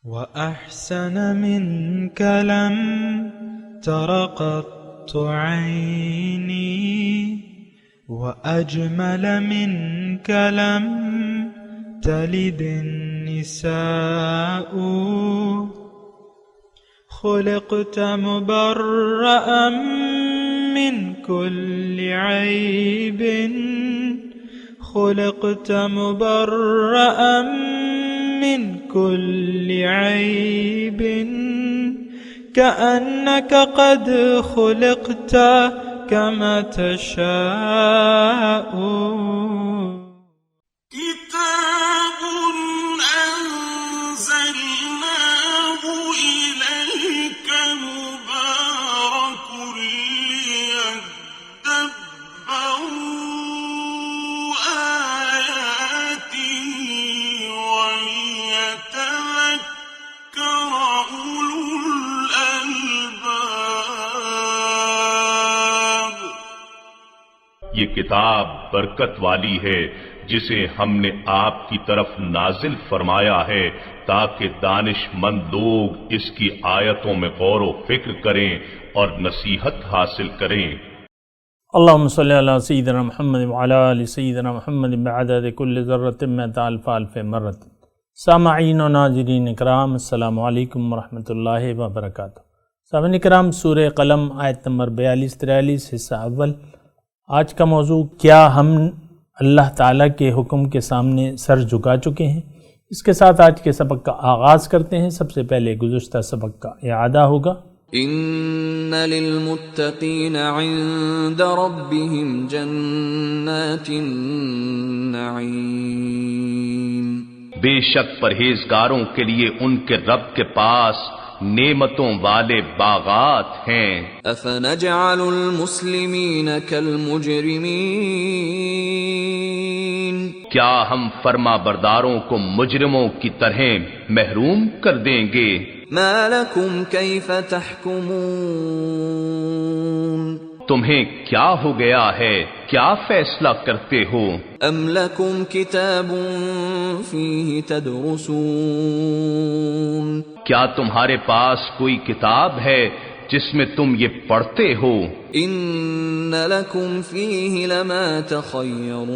وأحسن منك لم تر قط عيني وأجمل منك لم تلد النساء خلقت مبرأ من كل عيب خلقت مبرأ من كل عيب كأنك قد خلقت كما تشاء كتاب أنزلناه إليك مبارك ليدبروا آياته وليتذكر أولو الألباب. یہ کتاب برکت والی ہے جسے ہم نے آپ کی طرف نازل فرمایا ہے تاکہ دانش مند لوگ اس کی آیتوں میں غور و فکر کریں اور نصیحت حاصل کریں. اللہم صلی علی سیدنا محمد وعلی آل سیدنا محمد بعدد کل ذرۃ مئۃ الف الف مرۃ. سامعین و ناظرین اکرام، السلام علیکم ورحمۃ اللہ وبرکاتہ. سامعین اکرام، سورہ قلم آیت نمبر 42-43 حصہ اول. آج کا موضوع، کیا ہم اللہ تعالیٰ کے حکم کے سامنے سر جھکا چکے ہیں؟ اس کے ساتھ آج کے سبق کا آغاز کرتے ہیں. سب سے پہلے گزشتہ سبق کا اعادہ ہوگا. ان للمتقین عند ربهم جنات النعیم. بے شک پرہیزگاروں کے لیے ان کے رب کے پاس نعمتوں والے باغات ہیں. افنجعل المسلمین کالمجرمین. کیا ہم فرما برداروں کو مجرموں کی طرح محروم کر دیں گے؟ ما لکم کیف تحکمون. تمہیں کیا ہو گیا ہے؟ کیا فیصلہ کرتے ہو؟ ام لکم کتاب فیہ تدرسون. کیا تمہارے پاس کوئی کتاب ہے جس میں تم یہ پڑھتے ہو؟ ان لکم فیہ لما تخیرون.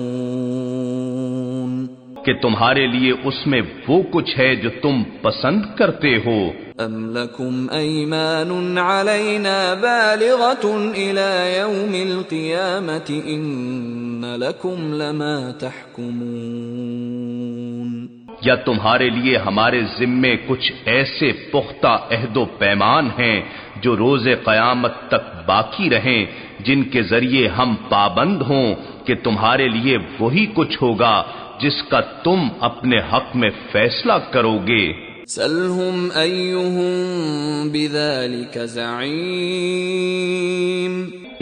کہ تمہارے لیے اس میں وہ کچھ ہے جو تم پسند کرتے ہو. ام لکم ایمان علینا بالغۃ الی یوم القیامۃ ان لکم لما تحکمون. یا تمہارے لیے ہمارے ذمے کچھ ایسے پختہ عہد و پیمان ہیں جو روز قیامت تک باقی رہیں، جن کے ذریعے ہم پابند ہوں کہ تمہارے لیے وہی کچھ ہوگا جس کا تم اپنے حق میں فیصلہ کرو گے. سلہم ایہم بذالک زعیم.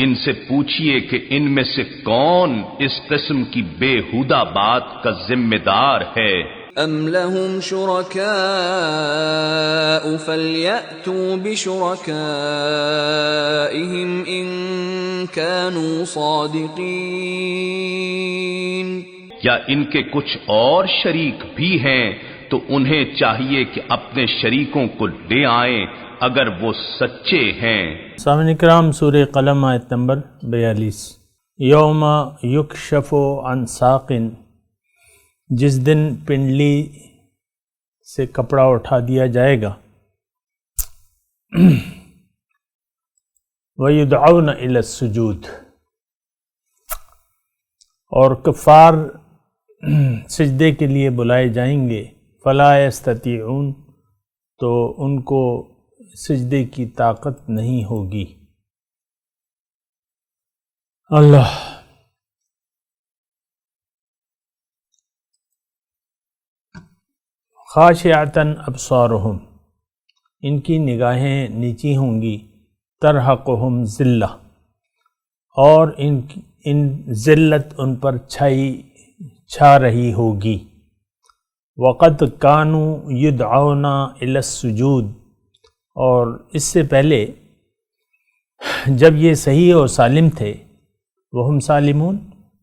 ان سے پوچھئے کہ ان میں سے کون اس قسم کی بےہودہ بات کا ذمہ دار ہے. ام لہم شرکاء فلیأتوا بشرکائہم ان کانوا صادقین. یا ان کے کچھ اور شریک بھی ہیں تو انہیں چاہیے کہ اپنے شریکوں کو لے آئیں اگر وہ سچے ہیں. سامعین کرام، سورہ قلم آیت نمبر 42. یوم یکشف عن ساق. جس دن پنڈلی سے کپڑا اٹھا دیا جائے گا. وَيُدْعَوْنَ إِلَى السُّجُودِ. اور کفار سجدے کے لیے بلائے جائیں گے. فَلَا يَسْتَطِيعُونَ. تو ان کو سجدے کی طاقت نہیں ہوگی. اللہ. خاشعتاً ابصارہم. ان کی نگاہیں نیچی ہوں گی. ترحقہم ذلہ. اور ان ذلت ان پر چھا رہی ہوگی. وقد کانوا یدعون الی السجود. اور اس سے پہلے جب یہ صحیح اور سالم تھے، وہم سالمون.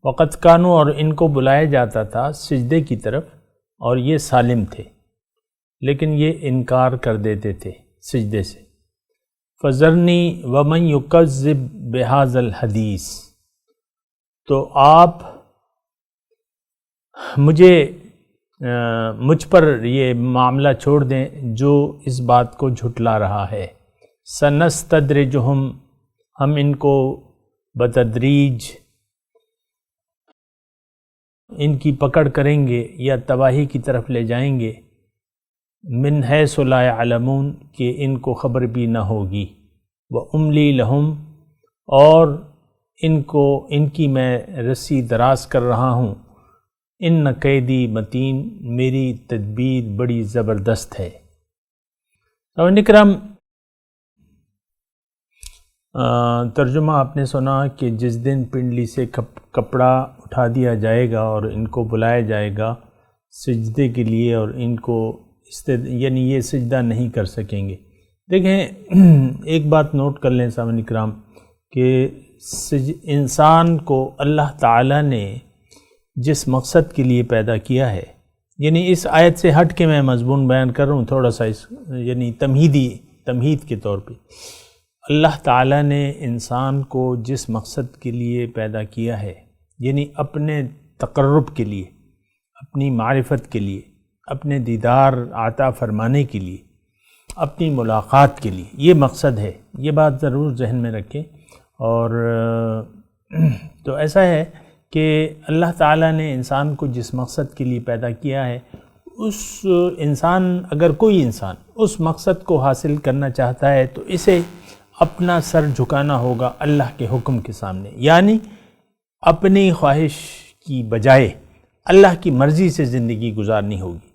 وقد کانوا، اور ان کو بلایا جاتا تھا سجدے کی طرف، اور یہ سالم تھے. لیکن یہ انکار کر دیتے تھے سجدے سے. فذرنی ومن یکذب بہذا الحدیث، تو آپ مجھ پر یہ معاملہ چھوڑ دیں جو اس بات کو جھٹلا رہا ہے. سنستدرجہم، ہم ان کو بتدریج ان کی پکڑ کریں گے یا تباہی کی طرف لے جائیں گے. من حیث لا یعلمون، کہ ان کو خبر بھی نہ ہوگی. واملی لہم، اور ان کی میں رسی دراز کر رہا ہوں. ان قیدی متین، میری تدبیر بڑی زبردست ہے. سامعین کرام، ترجمہ آپ نے سنا کہ جس دن پنڈلی سے کپڑا اٹھا دیا جائے گا اور ان کو بلایا جائے گا سجدے کے لیے، اور ان کو یعنی یہ سجدہ نہیں کر سکیں گے. دیکھیں، ایک بات نوٹ کر لیں سامعین کرام کہ انسان کو اللہ تعالیٰ نے جس مقصد کے لیے پیدا کیا ہے، یعنی اس آیت سے ہٹ کے میں مضمون بیان کر رہا ہوں تھوڑا سا، یعنی تمہید کے طور پہ. اللہ تعالیٰ نے انسان کو جس مقصد کے لیے پیدا کیا ہے، یعنی اپنے تقرب کے لیے، اپنی معرفت کے لیے، اپنے دیدار عطا فرمانے کے لیے، اپنی ملاقات کے لیے، یہ مقصد ہے. یہ بات ضرور ذہن میں رکھیں. اور تو ایسا ہے کہ اللہ تعالیٰ نے انسان کو جس مقصد کے لیے پیدا کیا ہے، اگر کوئی انسان اس مقصد کو حاصل کرنا چاہتا ہے تو اسے اپنا سر جھکانا ہوگا اللہ کے حکم کے سامنے، یعنی اپنی خواہش کی بجائے اللہ کی مرضی سے زندگی گزارنی ہوگی.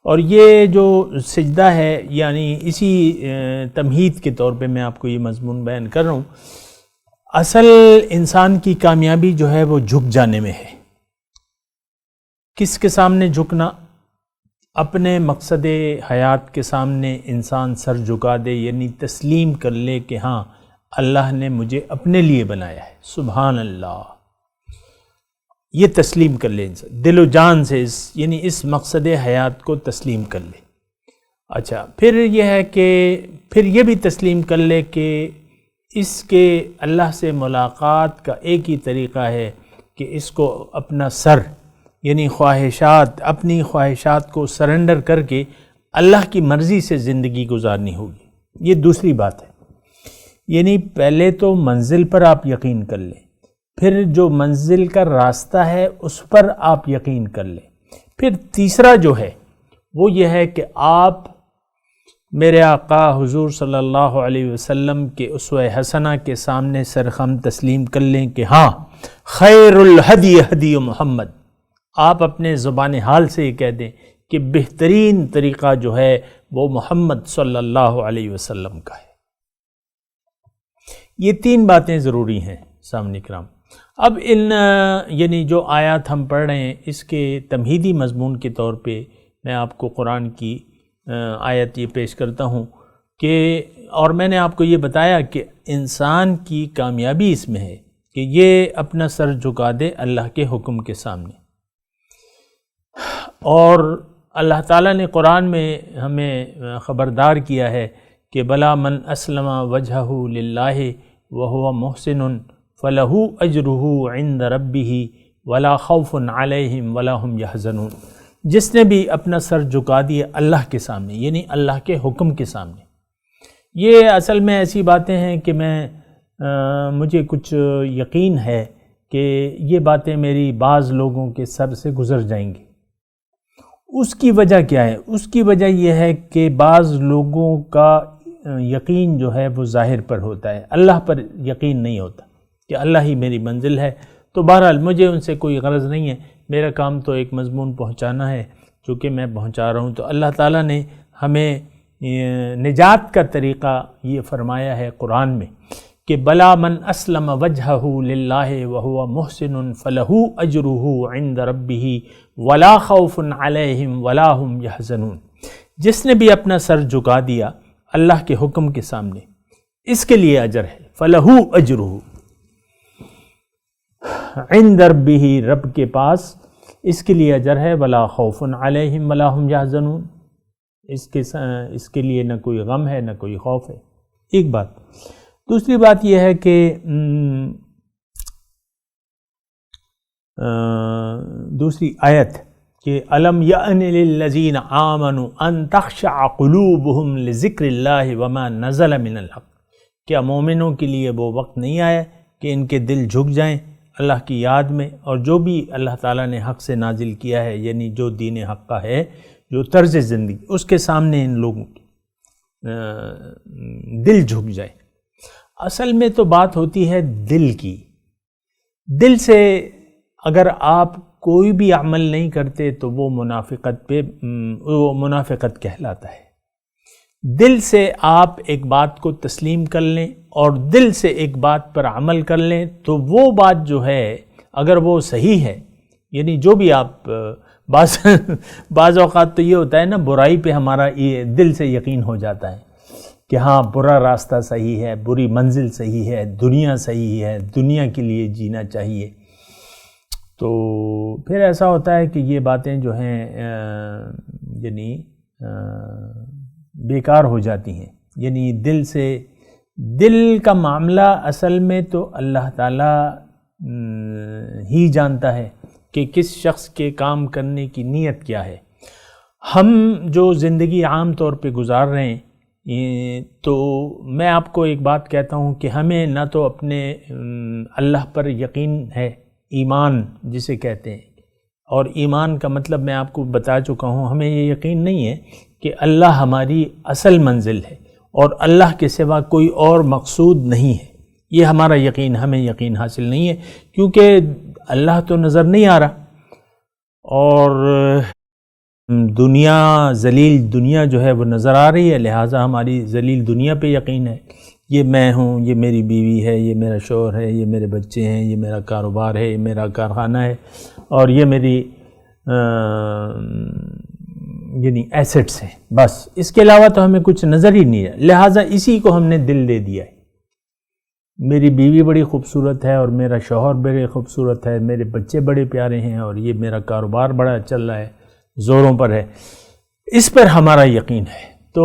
اور یہ جو سجدہ ہے، یعنی اسی تمہید کے طور پہ میں آپ کو یہ مضمون بیان کر رہا ہوں. اصل انسان کی کامیابی جو ہے وہ جھک جانے میں ہے. کس کے سامنے جھکنا؟ اپنے مقصد حیات کے سامنے انسان سر جھکا دے، یعنی تسلیم کر لے کہ ہاں اللہ نے مجھے اپنے لیے بنایا ہے. سبحان اللہ، یہ تسلیم کر لے انسان دل و جان سے، یعنی اس مقصد حیات کو تسلیم کر لے. اچھا، پھر یہ ہے کہ پھر یہ بھی تسلیم کر لے کہ اس کے اللہ سے ملاقات کا ایک ہی طریقہ ہے کہ اس کو اپنا سر، یعنی اپنی خواہشات کو سرنڈر کر کے اللہ کی مرضی سے زندگی گزارنی ہوگی. یہ دوسری بات ہے. یعنی پہلے تو منزل پر آپ یقین کر لیں، پھر جو منزل کا راستہ ہے اس پر آپ یقین کر لیں. پھر تیسرا جو ہے وہ یہ ہے کہ آپ میرے آقا حضور صلی اللہ علیہ وسلم کے اسوہ حسنہ کے سامنے سرخم تسلیم کر لیں کہ ہاں خیر الہدی ہدی محمد. آپ اپنے زبان حال سے یہ کہہ دیں کہ بہترین طریقہ جو ہے وہ محمد صلی اللہ علیہ وسلم کا ہے. یہ تین باتیں ضروری ہیں سامعین کرام. اب یعنی جو آیات ہم پڑھ رہے ہیں اس کے تمہیدی مضمون کے طور پہ میں آپ کو قرآن کی آیت یہ پیش کرتا ہوں کہ، اور میں نے آپ کو یہ بتایا کہ انسان کی کامیابی اس میں ہے کہ یہ اپنا سر جھکا دے اللہ کے حکم کے سامنے. اور اللہ تعالیٰ نے قرآن میں ہمیں خبردار کیا ہے کہ بلا من اسلم وجہہ للہ وہو محسن فلہ اجرہ عند ربہ ولا خوف علیہم ولا ہم یحزنون. جس نے بھی اپنا سر جھکا دیا اللہ کے سامنے، یعنی اللہ کے حکم کے سامنے. یہ اصل میں ایسی باتیں ہیں کہ مجھے کچھ یقین ہے کہ یہ باتیں میری بعض لوگوں کے سر سے گزر جائیں گی. اس کی وجہ کیا ہے؟ اس کی وجہ یہ ہے کہ بعض لوگوں کا یقین جو ہے وہ ظاہر پر ہوتا ہے، اللہ پر یقین نہیں ہوتا کہ اللہ ہی میری منزل ہے. تو بہرحال مجھے ان سے کوئی غرض نہیں ہے، میرا کام تو ایک مضمون پہنچانا ہے چونکہ میں پہنچا رہا ہوں. تو اللہ تعالیٰ نے ہمیں نجات کا طریقہ یہ فرمایا ہے قرآن میں کہ بلا من اسلم وجہہ للہ وہو محسن فلہ اجرہ عند ربہ ولا خوف علیہم ولا ہم یحزنون. جس نے بھی اپنا سر جھکا دیا اللہ کے حکم کے سامنے، اس کے لیے اجر ہے. فلہ اجرہ عند ربہ، رب کے پاس اس کے لیے اجر ہے. ولا خوف علیہم ولا ہم یحزنون. اس کے لیے نہ کوئی غم ہے نہ کوئی خوف ہے. ایک بات. دوسری بات یہ ہے کہ دوسری آیت کہ الم یأن للذین آمنوا ان تخشع قلوبہم لذکر اللہ وما نزل من الحق. کیا مومنوں کے لیے وہ وقت نہیں آیا کہ ان کے دل جھک جائیں اللہ کی یاد میں، اور جو بھی اللہ تعالیٰ نے حق سے نازل کیا ہے، یعنی جو دین حق کا ہے، جو طرز زندگی، اس کے سامنے ان لوگوں کی دل جھک جائے. اصل میں تو بات ہوتی ہے دل کی. دل سے اگر آپ کوئی بھی عمل نہیں کرتے تو وہ منافقت کہلاتا ہے. دل سے آپ ایک بات کو تسلیم کر لیں اور دل سے ایک بات پر عمل کر لیں تو وہ بات جو ہے اگر وہ صحیح ہے، یعنی جو بھی آپ بعض اوقات تو یہ ہوتا ہے نا، برائی پہ ہمارا یہ دل سے یقین ہو جاتا ہے کہ ہاں برا راستہ صحیح ہے، بری منزل صحیح ہے، دنیا صحیح ہے، دنیا کے لیے جینا چاہیے. تو پھر ایسا ہوتا ہے کہ یہ باتیں جو ہیں یعنی بیکار ہو جاتی ہیں. یعنی دل کا معاملہ اصل میں تو اللہ تعالیٰ ہی جانتا ہے کہ کس شخص کے کام کرنے کی نیت کیا ہے. ہم جو زندگی عام طور پہ گزار رہے ہیں، تو میں آپ کو ایک بات کہتا ہوں کہ ہمیں نہ تو اپنے اللہ پر یقین ہے، ایمان جسے کہتے ہیں، اور ایمان کا مطلب میں آپ کو بتا چکا ہوں. ہمیں یہ یقین نہیں ہے کہ اللہ ہماری اصل منزل ہے اور اللہ کے سوا کوئی اور مقصود نہیں ہے. یہ ہمارا یقین، ہمیں یقین حاصل نہیں ہے، کیونکہ اللہ تو نظر نہیں آ رہا، اور دنیا، ذلیل دنیا جو ہے وہ نظر آ رہی ہے، لہٰذا ہماری ذلیل دنیا پہ یقین ہے. یہ میں ہوں، یہ میری بیوی ہے، یہ میرا شوہر ہے، یہ میرے بچے ہیں، یہ میرا کاروبار ہے، یہ میرا کارخانہ ہے، اور یہ میری یعنی ایسٹس ہیں. بس اس کے علاوہ تو ہمیں کچھ نظر ہی نہیں ہے، لہٰذا اسی کو ہم نے دل دے دیا ہے. میری بیوی بڑی خوبصورت ہے، اور میرا شوہر بڑے خوبصورت ہے، میرے بچے بڑے پیارے ہیں، اور یہ میرا کاروبار بڑا چل رہا ہے، زوروں پر ہے. اس پر ہمارا یقین ہے. تو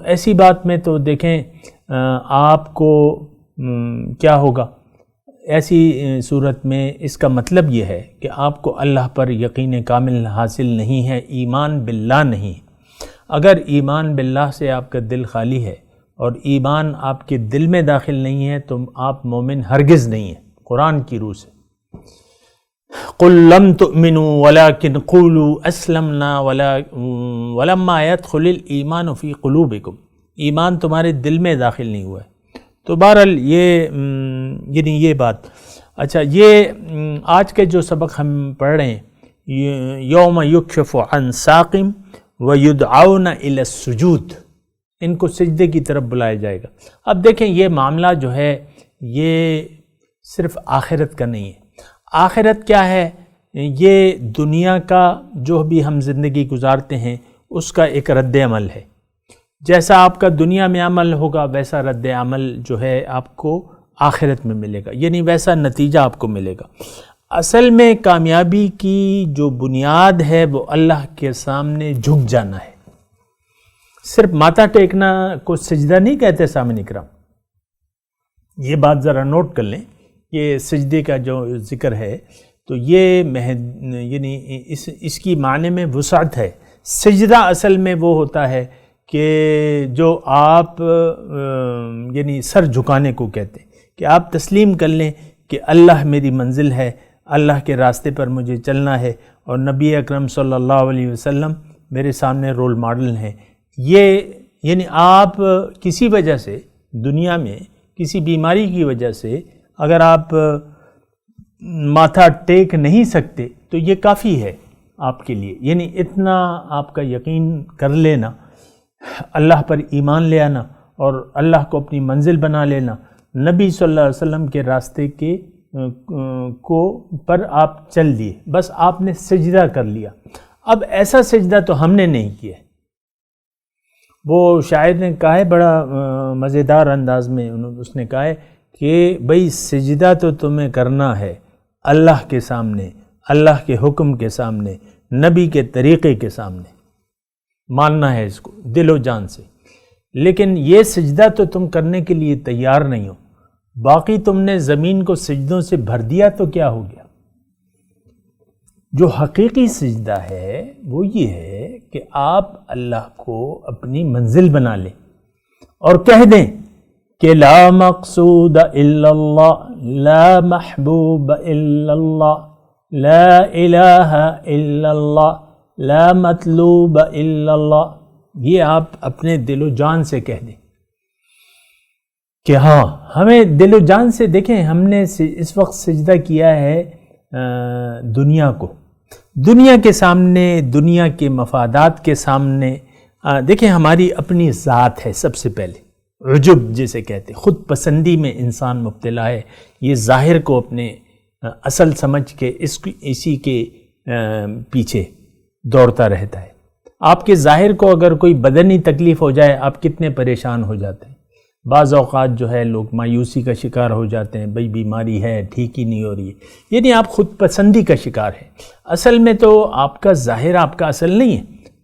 ایسی بات میں تو دیکھیں آپ کو کیا ہوگا. ایسی صورت میں اس کا مطلب یہ ہے کہ آپ کو اللہ پر یقین کامل حاصل نہیں ہے، ایمان باللہ نہیں. اگر ایمان باللہ سے آپ کا دل خالی ہے اور ایمان آپ کے دل میں داخل نہیں ہے تو آپ مومن ہرگز نہیں ہیں. قرآن کی روح سے قُل لَمْ تُؤْمِنُوا وَلَكِنْ قُولُوا أَسْلَمْنَا وَلَمَّا يَدْخُلِ الْإِيمَانُ فِي قُلُوبِكُمْ. ایمان تمہارے دل میں داخل نہیں ہوا ہے. تو بہرحال یعنی یہ بات. اچھا، یہ آج کے جو سبق ہم پڑھ رہے ہیں، یوم یکشف عن ساق ویدعون الی السجود، ان کو سجدے کی طرف بلایا جائے گا. اب دیکھیں یہ معاملہ جو ہے یہ صرف آخرت کا نہیں ہے. آخرت کیا ہے؟ یہ دنیا کا جو بھی ہم زندگی گزارتے ہیں اس کا ایک رد عمل ہے. جیسا آپ کا دنیا میں عمل ہوگا ویسا رد عمل جو ہے آپ کو آخرت میں ملے گا، یعنی ویسا نتیجہ آپ کو ملے گا. اصل میں کامیابی کی جو بنیاد ہے وہ اللہ کے سامنے جھک جانا ہے. صرف ماتھا ٹیکنا کو سجدہ نہیں کہتے سامنے اکرام. یہ بات ذرا نوٹ کر لیں. یہ سجدے کا جو ذکر ہے تو یہ یعنی اس کی معنی میں وسعت ہے. سجدہ اصل میں وہ ہوتا ہے کہ جو آپ یعنی سر جھکانے کو کہتے ہیں، کہ آپ تسلیم کر لیں کہ اللہ میری منزل ہے، اللہ کے راستے پر مجھے چلنا ہے، اور نبی اکرم صلی اللہ علیہ وسلم میرے سامنے رول ماڈل ہیں. یہ یعنی آپ کسی وجہ سے دنیا میں کسی بیماری کی وجہ سے اگر آپ ماتھا ٹیک نہیں سکتے تو یہ کافی ہے آپ کے لیے. یعنی اتنا آپ کا یقین کر لینا، اللہ پر ایمان لے آنا اور اللہ کو اپنی منزل بنا لینا، نبی صلی اللہ علیہ وسلم کے راستے کے پر آپ چل دیے، بس آپ نے سجدہ کر لیا. اب ایسا سجدہ تو ہم نے نہیں کیا. وہ شاعر نے کہا ہے بڑا مزیدار انداز میں، اس نے کہا ہے کہ بھئی سجدہ تو تمہیں کرنا ہے اللہ کے سامنے، اللہ کے حکم کے سامنے، نبی کے طریقے کے سامنے. ماننا ہے اس کو دل و جان سے، لیکن یہ سجدہ تو تم کرنے کے لیے تیار نہیں ہو، باقی تم نے زمین کو سجدوں سے بھر دیا تو کیا ہو گیا؟ جو حقیقی سجدہ ہے وہ یہ ہے کہ آپ اللہ کو اپنی منزل بنا لیں اور کہہ دیں کہ لا مقصود الا اللہ، لا محبوب الا اللہ، لا الہ الا اللہ، لا مطلوب الا اللہ. یہ آپ اپنے دل و جان سے کہہ دیں کہ ہاں ہمیں دل و جان سے، دیکھیں ہم نے اس وقت سجدہ کیا ہے دنیا کو، دنیا کے سامنے، دنیا کے مفادات کے سامنے. دیکھیں ہماری اپنی ذات ہے، سب سے پہلے عجب جسے کہتے، خود پسندی میں انسان مبتلا ہے. یہ ظاہر کو اپنے اصل سمجھ کے اسی کے پیچھے دوڑتا رہتا ہے. آپ کے ظاہر کو اگر کوئی بدنی تکلیف ہو جائے آپ کتنے پریشان ہو جاتے ہیں. بعض اوقات جو ہے لوگ مایوسی کا شکار ہو جاتے ہیں، بھئی بیماری ہے ٹھیک ہی نہیں ہو رہی ہے، یعنی آپ خود پسندی کا شکار ہیں. اصل میں تو آپ کا ظاہر آپ کا اصل نہیں ہے،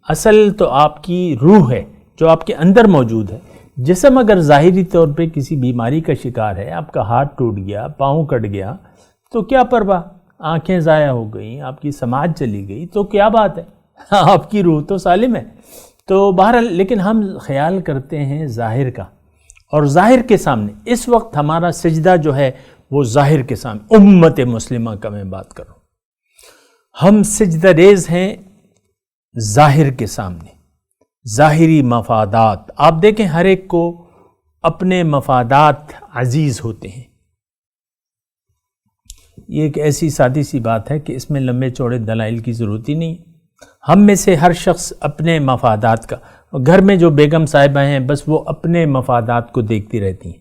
اصل تو آپ کی روح ہے جو آپ کے اندر موجود ہے. جسم اگر ظاہری طور پہ کسی بیماری کا شکار ہے، آپ کا ہاتھ ٹوٹ گیا، پاؤں کٹ گیا تو کیا پرواہ، آنکھیں ضائع ہو گئیں، آپ کی سماعت چلی گئی تو کیا بات ہے، آپ کی روح تو سالم ہے. تو بہرحال لیکن ہم خیال کرتے ہیں ظاہر کا، اور ظاہر کے سامنے اس وقت ہمارا سجدہ جو ہے وہ ظاہر کے سامنے، امت مسلمہ کا میں بات کر رہا ہوں، ہم سجدہ ریز ہیں ظاہر کے سامنے، ظاہری مفادات. آپ دیکھیں ہر ایک کو اپنے مفادات عزیز ہوتے ہیں. یہ ایک ایسی سادی سی بات ہے کہ اس میں لمبے چوڑے دلائل کی ضرورت ہی نہیں. ہم میں سے ہر شخص اپنے مفادات کا، گھر میں جو بیگم صاحبہ ہیں بس وہ اپنے مفادات کو دیکھتی رہتی ہیں.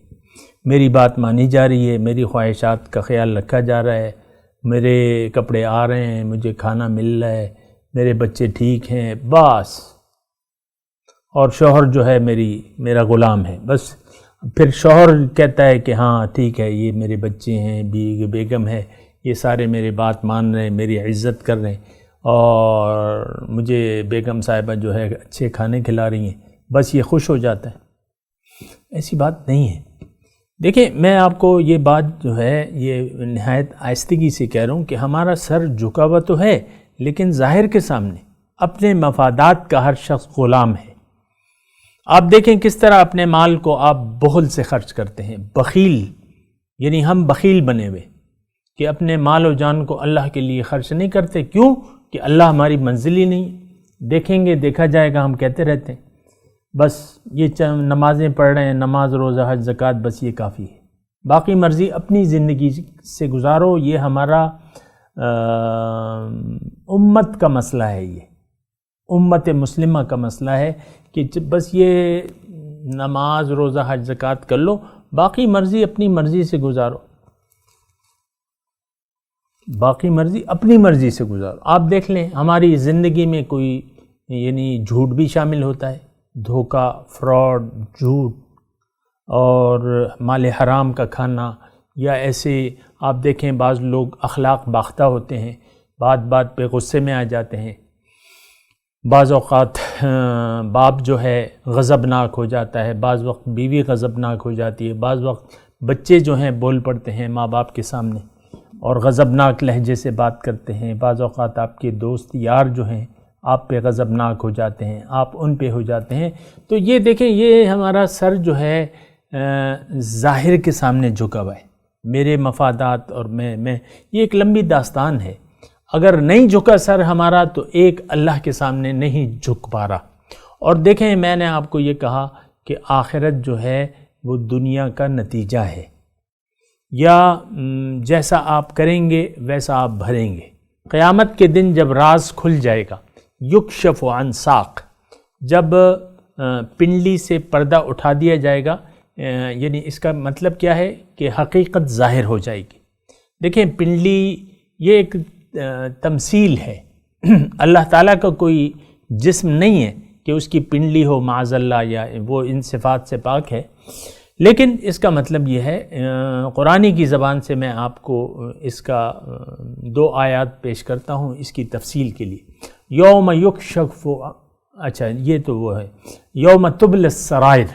میری بات مانی جا رہی ہے، میری خواہشات کا خیال رکھا جا رہا ہے، میرے کپڑے آ رہے ہیں، مجھے کھانا مل رہا ہے، میرے بچے ٹھیک ہیں، بس. اور شوہر جو ہے میرا غلام ہے. بس پھر شوہر کہتا ہے کہ ہاں ٹھیک ہے، یہ میرے بچے ہیں، بیگم ہے، یہ سارے میری بات مان رہے ہیں، میری عزت کر رہے ہیں، اور مجھے بیگم صاحبہ جو ہے اچھے کھانے کھلا رہی ہیں، بس یہ خوش ہو جاتا ہے. ایسی بات نہیں ہے. دیکھیں میں آپ کو یہ بات جو ہے یہ نہایت آہستگی سے کہہ رہا ہوں کہ ہمارا سر جھکا ہوا تو ہے، لیکن ظاہر کے سامنے اپنے مفادات کا ہر شخص غلام ہے. آپ دیکھیں کس طرح اپنے مال کو آپ بخل سے خرچ کرتے ہیں. بخیل یعنی ہم بخیل بنے ہوئے کہ اپنے مال و جان کو اللہ کے لیے خرچ نہیں کرتے. کیوں؟ کہ اللہ ہماری منزل ہی نہیں. دیکھیں گے دیکھا جائے گا ہم کہتے رہتے ہیں، بس یہ نمازیں پڑھ رہے ہیں، نماز روزہ حج زکوٰۃ، بس یہ کافی ہے، باقی مرضی اپنی زندگی سے گزارو. یہ ہمارا امت کا مسئلہ ہے، یہ امت مسلمہ کا مسئلہ ہے کہ بس یہ نماز روزہ حج زکوٰۃ کر لو، باقی مرضی اپنی مرضی سے گزارو، باقی مرضی اپنی مرضی سے گزارو. آپ دیکھ لیں ہماری زندگی میں کوئی یعنی جھوٹ بھی شامل ہوتا ہے، دھوکہ، فراڈ، جھوٹ اور مال حرام کا کھانا، یا ایسے آپ دیکھیں بعض لوگ اخلاق باختہ ہوتے ہیں، بات بات پہ غصے میں آ جاتے ہیں. بعض اوقات باپ جو ہے غضبناک ہو جاتا ہے، بعض وقت بیوی غضبناک ہو جاتی ہے، بعض وقت بچے جو ہیں بول پڑتے ہیں ماں باپ کے سامنے اور غضبناک لہجے سے بات کرتے ہیں. بعض اوقات آپ کے دوست یار جو ہیں آپ پہ غضبناک ہو جاتے ہیں، آپ ان پہ ہو جاتے ہیں. تو یہ دیکھیں یہ ہمارا سر جو ہے ظاہر کے سامنے جھکا ہوا ہے، میرے مفادات اور میں یہ ایک لمبی داستان ہے. اگر نہیں جھکا سر ہمارا تو ایک اللہ کے سامنے نہیں جھک پا رہا. اور دیکھیں میں نے آپ کو یہ کہا کہ آخرت جو ہے وہ دنیا کا نتیجہ ہے، یا جیسا آپ کریں گے ویسا آپ بھریں گے. قیامت کے دن جب راز کھل جائے گا، یکشف عن ساق، جب پنڈلی سے پردہ اٹھا دیا جائے گا، یعنی اس کا مطلب کیا ہے کہ حقیقت ظاہر ہو جائے گی. دیکھیں پنڈلی یہ ایک تمثیل ہے، اللہ تعالیٰ کا کوئی جسم نہیں ہے کہ اس کی پنڈلی ہو معاذ اللہ، یا وہ ان صفات سے پاک ہے. لیکن اس کا مطلب یہ ہے، قرآنی کی زبان سے میں آپ کو اس کا 2 آیات پیش کرتا ہوں اس کی تفصیل کے لیے. یوم یکشف اچھا یہ تو وہ ہے یوم تبل السرائر،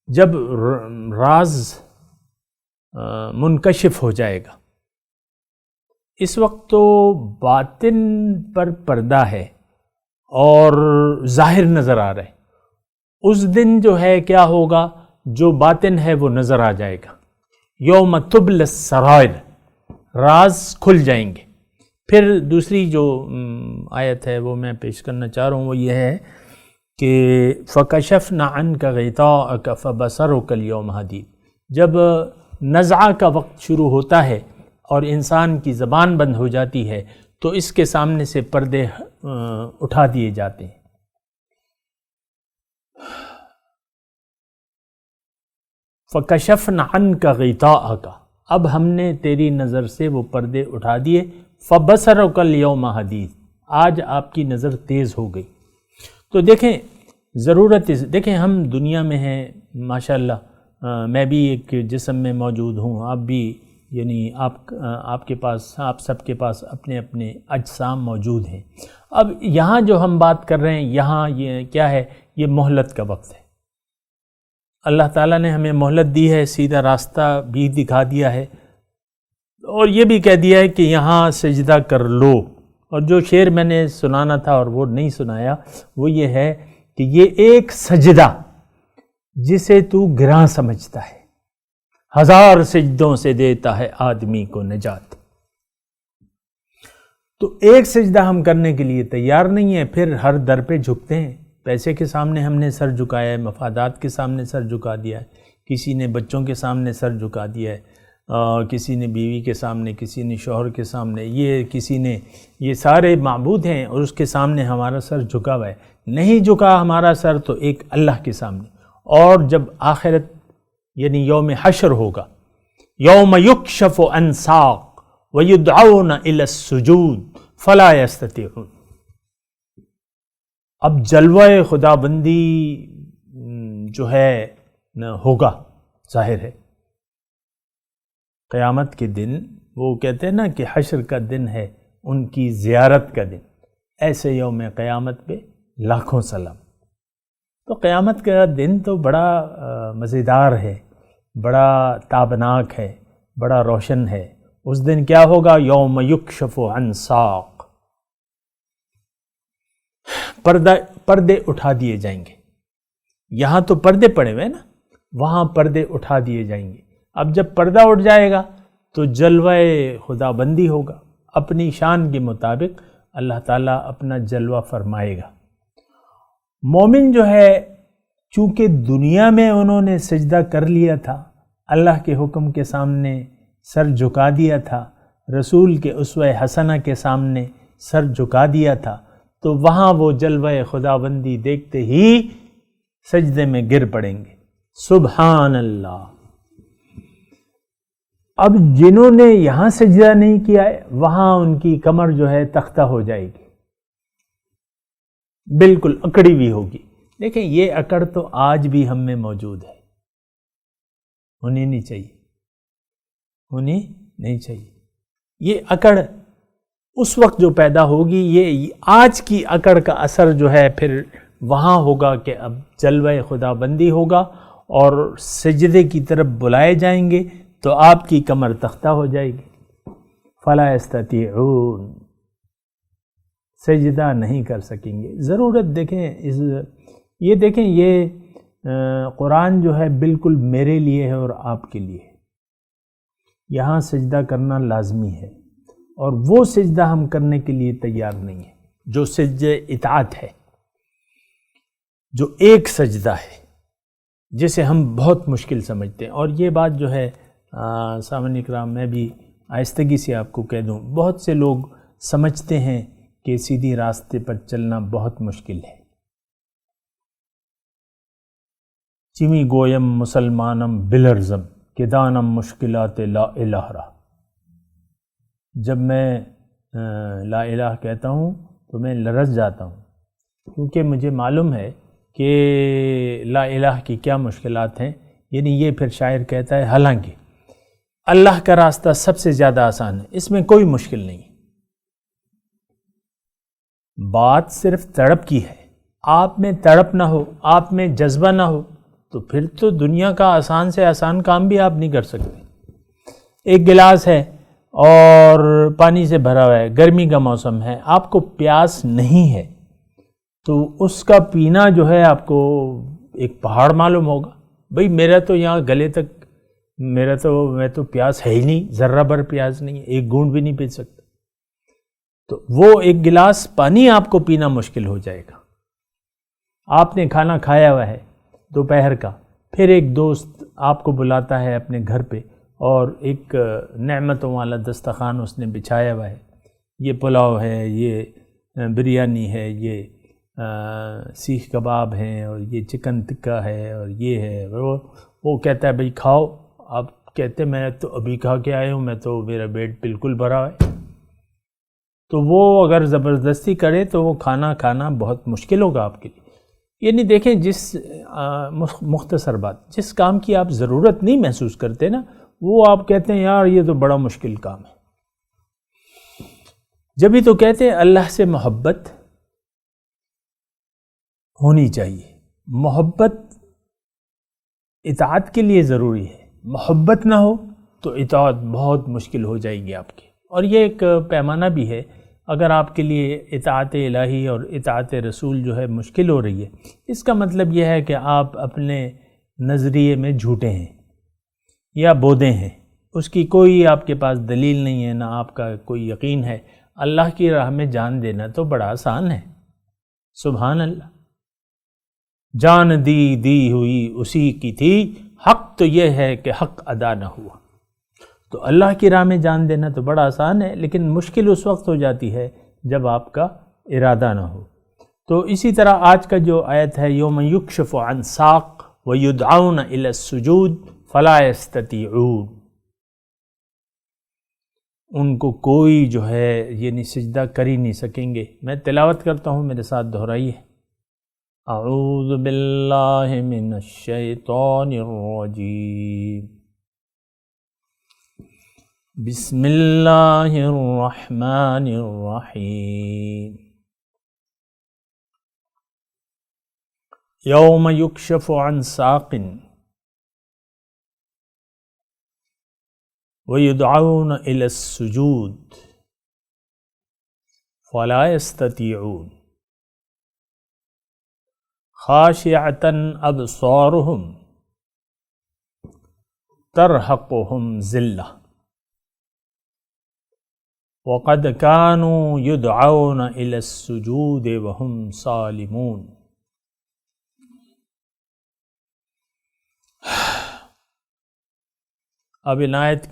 جب راز منکشف ہو جائے گا. اس وقت تو باطن پر پردہ ہے اور ظاہر نظر آ رہا ہے. اس دن جو ہے کیا ہوگا، جو باطن ہے وہ نظر آ جائے گا. یوم تبل السرائر، راز کھل جائیں گے. پھر دوسری جو آیت ہے وہ میں پیش کرنا چاہ رہا ہوں، وہ یہ ہے کہ فَكَشَفْنَا عَنْكَ غِطَاءَكَ فَبَصَرُكَ الْيَوْمَ حَدِيدٌ. جب نزعہ کا وقت شروع ہوتا ہے اور انسان کی زبان بند ہو جاتی ہے تو اس کے سامنے سے پردے اٹھا دیے جاتے ہیں. فَكَشَفْنَا عَنْكَ غِطَاءَكَ، اب ہم نے تیری نظر سے وہ پردے اٹھا دیے. فَبَصَرُكَ الْيَوْمَ حَدِيدٌ، آج آپ کی نظر تیز ہو گئی. تو دیکھیں ضرورت، دیکھیں ہم دنیا میں ہیں ماشاءاللہ، میں بھی ایک جسم میں موجود ہوں، آپ بھی، یعنی آپ کے پاس، آپ سب کے پاس اپنے اپنے اجسام موجود ہیں. اب یہاں جو ہم بات کر رہے ہیں، یہاں یہ کیا ہے، یہ مہلت کا وقت ہے. اللہ تعالیٰ نے ہمیں مہلت دی ہے، سیدھا راستہ بھی دکھا دیا ہے اور یہ بھی کہہ دیا ہے کہ یہاں سجدہ کر لو. اور جو شعر میں نے سنانا تھا اور وہ نہیں سنایا، وہ یہ ہے کہ یہ ایک سجدہ جسے تو گراں سمجھتا ہے، 1000 سجدوں سے دیتا ہے آدمی کو نجات. تو ایک سجدہ ہم کرنے کے لیے تیار نہیں ہیں، پھر ہر در پہ جھکتے ہیں. پیسے کے سامنے ہم نے سر جھکایا ہے، مفادات کے سامنے سر جھکا دیا ہے، کسی نے بچوں کے سامنے سر جھکا دیا ہے، کسی نے بیوی کے سامنے، کسی نے شوہر کے سامنے، یہ کسی نے، یہ سارے معبود ہیں اور اس کے سامنے ہمارا سر جھکا ہوا ہے. نہیں جھکا ہمارا سر تو ایک اللہ کے سامنے. اور جب آخرت یعنی یوم حشر ہوگا، یوم یکشف عن ساق ویدعون الی السجود فلا یستطیعون. اب جلوہ خدا بندی جو ہے ہوگا، ظاہر ہے قیامت کے دن. وہ کہتے ہیں نا کہ حشر کا دن ہے ان کی زیارت کا دن. ایسے یوم قیامت پہ لاکھوں سلام. تو قیامت کا دن تو بڑا مزیدار ہے، بڑا تابناک ہے، بڑا روشن ہے. اس دن کیا ہوگا، یوم یکشف عن ساق، پردے اٹھا دیے جائیں گے. یہاں تو پردے پڑے ہوئے نا، وہاں پردے اٹھا دیے جائیں گے. اب جب پردہ اٹھ جائے گا تو جلوہ خدا بندی ہوگا. اپنی شان کے مطابق اللہ تعالیٰ اپنا جلوہ فرمائے گا. مومن جو ہے، چونکہ دنیا میں انہوں نے سجدہ کر لیا تھا، اللہ کے حکم کے سامنے سر جھکا دیا تھا، رسول کے اسوہ حسنہ کے سامنے سر جھکا دیا تھا، تو وہاں وہ جلوہ خدا بندی دیکھتے ہی سجدے میں گر پڑیں گے. سبحان اللہ. اب جنہوں نے یہاں سجدہ نہیں کیا ہے، وہاں ان کی کمر جو ہے تختہ ہو جائے گی، بالکل اکڑی ہوئی ہوگی. دیکھیں یہ اکڑ تو آج بھی ہم میں موجود ہے، ہونی نہیں چاہیے، ہونی نہیں چاہیے. یہ اکڑ اس وقت جو پیدا ہوگی، یہ آج کی اکڑ کا اثر جو ہے پھر وہاں ہوگا کہ اب جلوہ خدا بندی ہوگا اور سجدے کی طرف بلائے جائیں گے تو آپ کی کمر تختہ ہو جائے گی. فلا یستطیعون، سجدہ نہیں کر سکیں گے. ضرورت دیکھیں یہ دیکھیں، یہ قرآن جو ہے بالکل میرے لیے ہے اور آپ کے لیے ہے. یہاں سجدہ کرنا لازمی ہے اور وہ سجدہ ہم کرنے کے لیے تیار نہیں ہیں جو سجدہ اطاعت ہے، جو ایک سجدہ ہے جسے ہم بہت مشکل سمجھتے ہیں. اور یہ بات جو ہے سامعین اکرام، میں بھی آہستگی سے آپ کو کہہ دوں، بہت سے لوگ سمجھتے ہیں کہ سیدھی راستے پر چلنا بہت مشکل ہے. چمی گویم مسلمانم بلرزم کہ دانم مشکلات لا الہ را. جب میں لا الہ کہتا ہوں تو میں لرز جاتا ہوں، کیونکہ مجھے معلوم ہے کہ لا الہ کی کیا مشکلات ہیں. یعنی یہ پھر شاعر کہتا ہے حالانکہ اللہ کا راستہ سب سے زیادہ آسان ہے، اس میں کوئی مشکل نہیں. بات صرف تڑپ کی ہے، آپ میں تڑپ نہ ہو، آپ میں جذبہ نہ ہو، تو پھر تو دنیا کا آسان سے آسان کام بھی آپ نہیں کر سکتے۔ ایک گلاس ہے اور پانی سے بھرا ہوا ہے، گرمی کا موسم ہے، آپ کو پیاس نہیں ہے، تو اس کا پینا جو ہے آپ کو ایک پہاڑ معلوم ہوگا۔ بھئی میرا تو یہاں گلے تک میں تو پیاس ہے ہی نہیں، ذرہ بھر پیاس نہیں ہے، ایک گھونٹ بھی نہیں پی سکتا۔ تو وہ ایک گلاس پانی آپ کو پینا مشکل ہو جائے گا۔ آپ نے کھانا کھایا ہوا ہے دوپہر کا، پھر ایک دوست آپ کو بلاتا ہے اپنے گھر پہ اور ایک نعمتوں والا دسترخوان اس نے بچھایا ہوا ہے، یہ پلاؤ ہے، یہ بریانی ہے، یہ سیخ کباب ہیں، اور یہ چکن ٹکا ہے، اور یہ ہے، وہ کہتا ہے بھئی کھاؤ، آپ کہتے ہیں میں تو ابھی کھا کے آئے ہوں، میں تو میرا پیٹ بالکل بھرا ہے، تو وہ اگر زبردستی کرے تو وہ کھانا کھانا بہت مشکل ہوگا آپ کے لیے۔ یعنی دیکھیں، جس مختصر بات، جس کام کی آپ ضرورت نہیں محسوس کرتے نا، وہ آپ کہتے ہیں یار یہ تو بڑا مشکل کام ہے۔ جبھی تو کہتے ہیں اللہ سے محبت ہونی چاہیے، محبت اطاعت کے لیے ضروری ہے، محبت نہ ہو تو اطاعت بہت مشکل ہو جائے گی آپ کی۔ اور یہ ایک پیمانہ بھی ہے، اگر آپ کے لیے اطاعت الہی اور اطاعت رسول جو ہے مشکل ہو رہی ہے، اس کا مطلب یہ ہے کہ آپ اپنے نظریے میں جھوٹے ہیں یا بودے ہیں، اس کی کوئی آپ کے پاس دلیل نہیں ہے، نہ آپ کا کوئی یقین ہے۔ اللہ کی راہ میں جان دینا تو بڑا آسان ہے، سبحان اللہ، جان دی ہوئی اسی کی تھی، حق تو یہ ہے کہ حق ادا نہ ہوا۔ تو اللہ کی راہ میں جان دینا تو بڑا آسان ہے، لیکن مشکل اس وقت ہو جاتی ہے جب آپ کا ارادہ نہ ہو۔ تو اسی طرح آج کا جو آیت ہے، یوم یکشف عن ساق ویدعون الی السجود فلا یستطیعون، ان کو کوئی جو ہے یعنی سجدہ کر ہی نہیں سکیں گے۔ میں تلاوت کرتا ہوں، میرے ساتھ دہرائیے۔ اعوذ باللہ من الشیطان الرجیم، بسم اللہ الرحمن الرحیم، یوم یکشف عن ساق ویدعون الی السجود فلا یستطیعون خاشعۃ ابصارهم ترہقهم ذلہ وقد كانوا يدعون إلى السجود وهم سالمون۔ اب ان آیت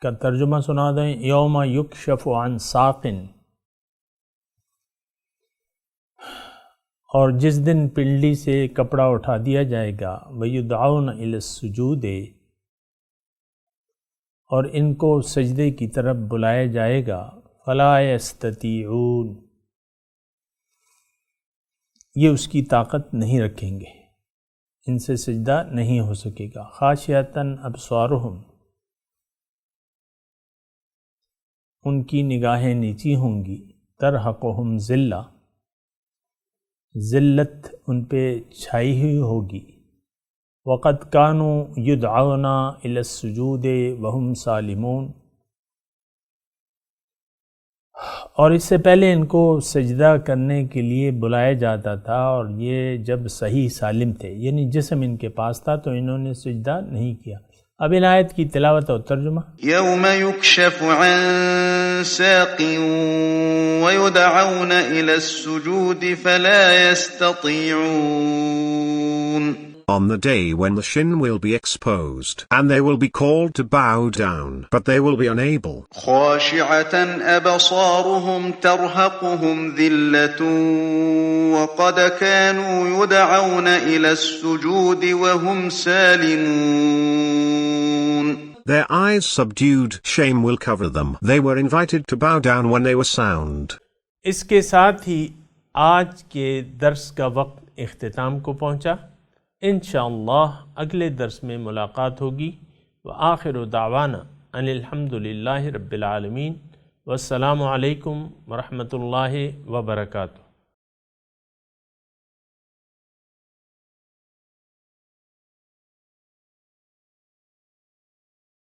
کا ترجمہ سنا دیں۔ یوم یکشف عن ساق، اور جس دن پنڈلی سے کپڑا اٹھا دیا جائے گا، وَيُدْعَوْنَ إِلَى السُّجُودِ، اور ان کو سجدے کی طرف بلایا جائے گا، فَلَا يَسْتَطِيعُونَ، یہ اس کی طاقت نہیں رکھیں گے، ان سے سجدہ نہیں ہو سکے گا۔ خاشعۃ ابصارهم، ان کی نگاہیں نیچی ہوں گی، ترہقهم ذلہ، ذلت ان پہ چھائی ہوئی ہوگی۔ وقد كانوا يدعون الى السجود وهم سالمون، اور اس سے پہلے ان کو سجدہ کرنے کے لیے بلایا جاتا تھا، اور یہ جب صحیح سالم تھے، یعنی جسم ان کے پاس تھا، تو انہوں نے سجدہ نہیں کیا۔ اب ان آیت کی تلاوت اور ترجمہ۔ یوم یکشف عن ساق ویدعون الى السجود فلا يستطيعون، On the day when the shin will be exposed, and they will be called to bow down, but they will be unable. خاشعة أبصارهم ترهقهم ذلة وقد كانوا يدعون إلى السجود وهم سالمون، Their eyes subdued, shame will cover them. They were invited to bow down when they were sound. اس کے ساتھ ہی آج کے درس کا وقت اختتام کو پہنچا۔ انشاءاللہ اگلے درس میں ملاقات ہوگی۔ وآخر دعوانا ان الحمد للہ رب العالمین۔ والسلام علیکم ورحمۃ اللہ وبرکاتہ۔